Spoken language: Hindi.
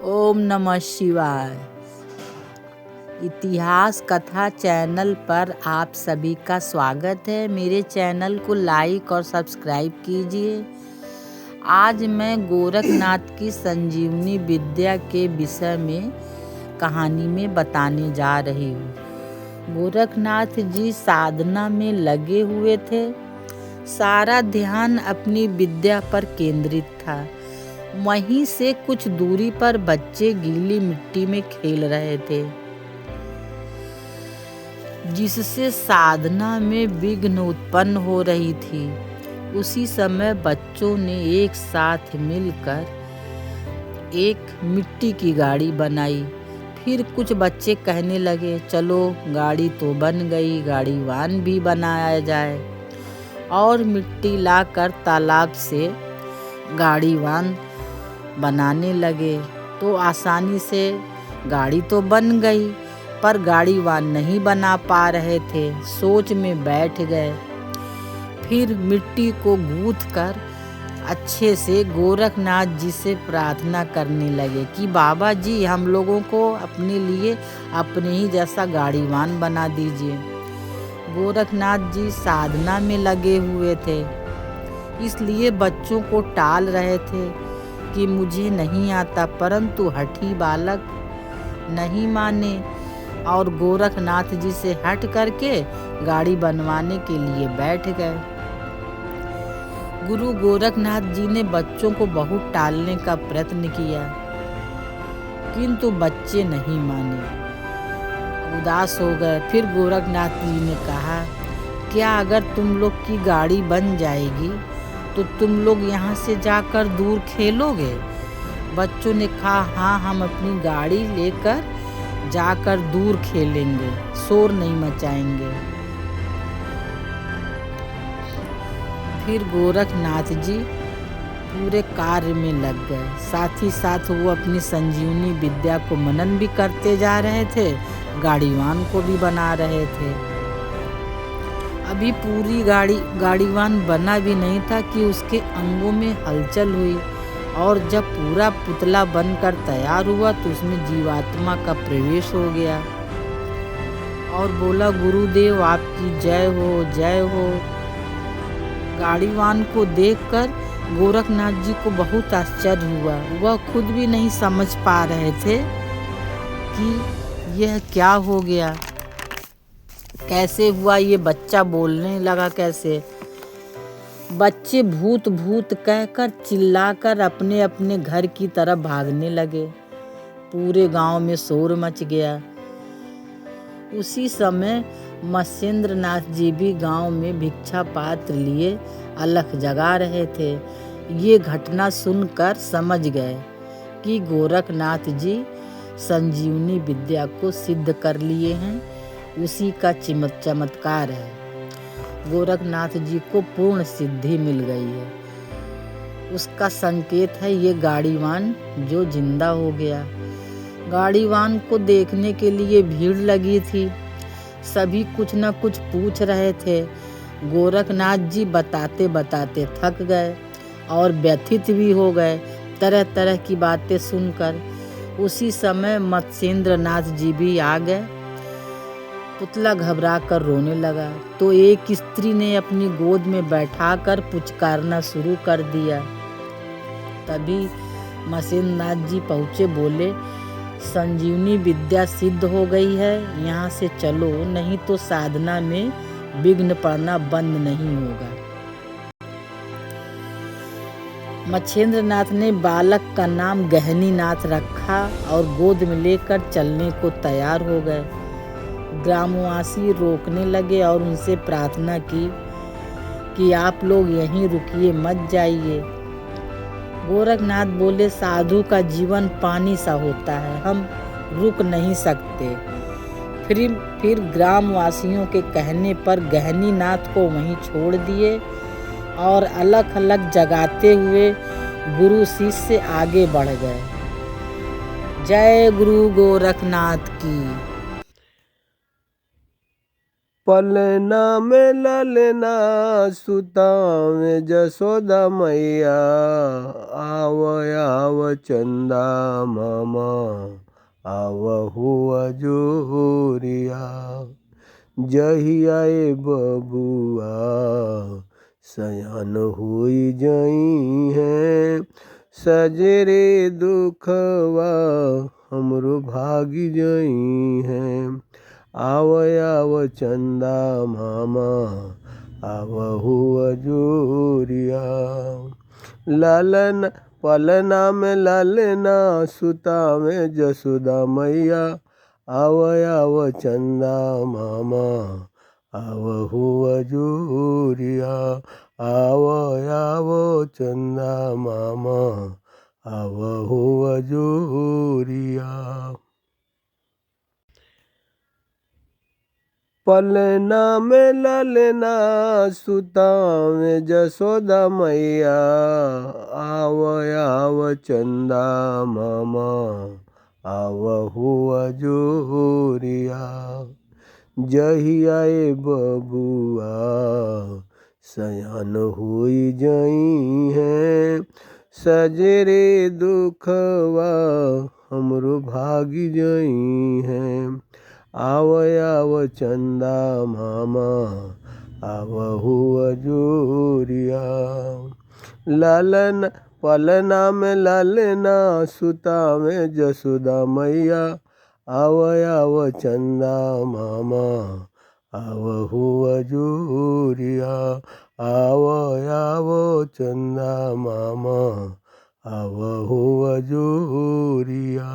ओम नमः शिवाय। इतिहास कथा चैनल पर आप सभी का स्वागत है। मेरे चैनल को लाइक और सब्सक्राइब कीजिए। आज मैं गोरखनाथ की संजीवनी विद्या के विषय में कहानी में बताने जा रही हूँ। गोरखनाथ जी साधना में लगे हुए थे। सारा ध्यान अपनी विद्या पर केंद्रित था। वहीं से कुछ दूरी पर बच्चे गीली मिट्टी में खेल रहे थे, जिससे साधना में विघ्न उत्पन्न हो रही थी। उसी समय बच्चों ने एक साथ मिलकर एक मिट्टी की गाड़ी बनाई। फिर कुछ बच्चे कहने लगे, चलो गाड़ी तो बन गई, गाड़ी वाहन भी बनाया जाए। और मिट्टी लाकर तालाब से गाड़ी वाहन बनाने लगे। तो आसानी से गाड़ी तो बन गई, पर गाड़ी वाहन नहीं बना पा रहे थे। सोच में बैठ गए। फिर मिट्टी को गूंथ कर अच्छे से गोरखनाथ जी से प्रार्थना करने लगे कि बाबा जी, हम लोगों को अपने लिए अपने ही जैसा गाड़ी वाहन बना दीजिए। गोरखनाथ जी साधना में लगे हुए थे, इसलिए बच्चों को टाल रहे थे कि मुझे नहीं आता, परंतु हठी बालक नहीं माने और गोरखनाथ जी से हट करके गाड़ी बनवाने के लिए बैठ गए। गुरु गोरखनाथ जी ने बच्चों को बहुत टालने का प्रयत्न किया, किंतु बच्चे नहीं माने, उदास हो गए। फिर गोरखनाथ जी ने कहा, क्या अगर तुम लोग की गाड़ी बन जाएगी तो तुम लोग यहाँ से जाकर दूर खेलोगे? बच्चों ने कहा, हाँ, हम अपनी गाड़ी लेकर जाकर दूर खेलेंगे, शोर नहीं मचाएंगे। फिर गोरखनाथ जी पूरे कार्य में लग गए। साथ ही साथ वो अपनी संजीवनी विद्या को मनन भी करते जा रहे थे, गाड़ीवान को भी बना रहे थे। अभी पूरी गाड़ीवान बना भी नहीं था कि उसके अंगों में हलचल हुई, और जब पूरा पुतला बनकर तैयार हुआ तो उसमें जीवात्मा का प्रवेश हो गया और बोला, गुरुदेव आपकी जय हो, जय हो। गाड़ीवान को देखकर गोरखनाथ जी को बहुत आश्चर्य हुआ। वह खुद भी नहीं समझ पा रहे थे कि यह क्या हो गया, कैसे हुआ, ये बच्चा बोलने लगा कैसे। बच्चे भूत भूत कहकर चिल्लाकर अपने अपने घर की तरफ भागने लगे। पूरे गांव में शोर मच गया। उसी समय मत्स्येंद्रनाथ जी भी गांव में भिक्षा पात्र लिए अलख जगा रहे थे। ये घटना सुनकर समझ गए कि गोरखनाथ जी संजीवनी विद्या को सिद्ध कर लिए हैं, उसी का चमत्कार है। गोरखनाथ जी को पूर्ण सिद्धि मिल गई है। उसका संकेत है ये गाड़ीवान जो जिंदा हो गया। गाड़ीवान को देखने के लिए भीड़ लगी थी। सभी कुछ न कुछ पूछ रहे थे। गोरखनाथ जी बताते बताते थक गए और व्यथित भी हो गए तरह तरह की बातें सुनकर। उसी समय मत्स्येंद्रनाथ जी भी आ गए। पुतला घबरा कर रोने लगा तो एक स्त्री ने अपनी गोद में बैठाकर पुचकारना शुरू कर दिया। तभी मत्स्येंद्रनाथ जी पहुँचे, बोले, संजीवनी विद्या सिद्ध हो गई है, यहाँ से चलो, नहीं तो साधना में विघ्न पड़ना बंद नहीं होगा। मत्स्येंद्रनाथ ने बालक का नाम गहनीनाथ रखा और गोद में लेकर चलने को तैयार हो गए। ग्रामवासी रोकने लगे और उनसे प्रार्थना की कि आप लोग यहीं रुकिए, मत जाइए। गोरखनाथ बोले, साधु का जीवन पानी सा होता है, हम रुक नहीं सकते। फिर ग्रामवासियों के कहने पर गहनीनाथ को वहीं छोड़ दिए और अलग अलग जगाते हुए गुरु शिष्य आगे बढ़ गए। जय गुरु गोरखनाथ की। पलना में ललना सुता में जसोदा मैया, आव आव चंदा मामा आवहु अजोरिया। जहिया बबुआ सयान हुई जई है, सजरे दुखवा हमरो भागी जई है। आव आव चंदा मामा आवहु अजोरिया। लालन पलना में लालना सुता में जसोदा मैया। आव आव चंदा मामा आवहु अजोरिया। आव आव चंदा मामा आवहु अजोरिया। पलना में ललना सुता में जसोदा मैया। आव आव चंदा मामा आवहु अजोरिया। जहिया बबुआ सयान हुई जई है, सजरे दुखवा हमरो भागी जई है। आव आव चंदा मामा आवहु अजोरिया। लालन पलना में लालना सुता में जसोदा मैया। आव आव चंदा मामा आवहु अजोरिया। आव आव चंदा मामा आवहु अजोरिया।